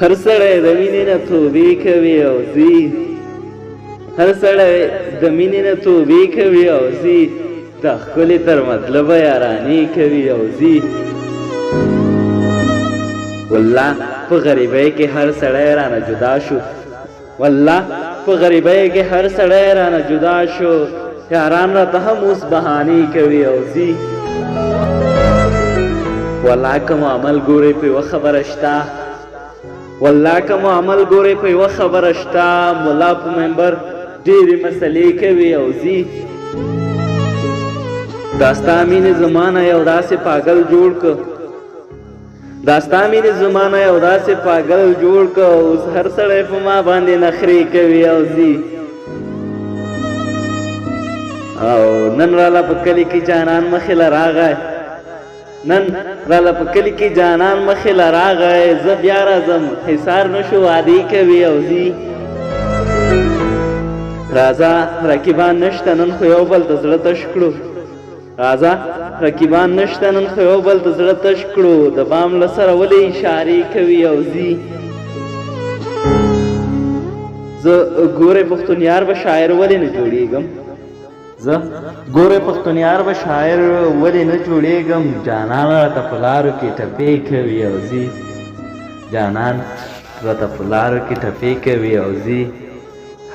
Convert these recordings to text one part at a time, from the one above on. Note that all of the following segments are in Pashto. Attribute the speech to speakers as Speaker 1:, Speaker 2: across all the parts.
Speaker 1: هر سړی د مینې نه توبې کوي او ځي هر سړی د مینې نه توبې کوي او ځي د ښکلې تر مطلبه یارانې کوي او ځي والله په غریبۍ کې هر سړی رانه جدا شو والله په غریبۍ کې هر سړی رانه جدا شو یاران راته هم اوس بهانې کوي او ځي والله که مو عمل ګورئ په یوه خبره شته والله که مو عمل ګورئ په یوه خبره شته ملا په منبر ډېرې مسلې کوي او ځي دا ستا مینې زمانه یو داسې پاگل جوړ که دا ستا مینې زمانه یو داسې پاگل جوړ که اوس هر سړی په ما باندې نخرې کوي او ځي او نن راله په کلي کې جانان مخې له راغی نن راله په کلي کې جانان مخې له راغی زه بیا راځم حصار نشو وعدې کوي او ځي راځه رقیبان نشته نن خو یو بل ته زړه تش کړو راځه رقیبان نشته نن خو یو بل ته زړه تش کړو د بام له سره ولې اشارې کوي او ځي زه ګورې پښتونیار به شاعر ولې نه جوړېږم زه ګورې پښتونیار به شاعر ولې نه جوړېږم جانان راته په لارو کې ټپې کوي او ځي جانان راته په لارو کې ټپې کوي او ځي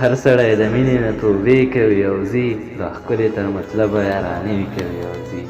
Speaker 1: هر سړی د مینې نه توبې کوي او ځي د ښکلې تر مطلبه یارانې کوي او ځي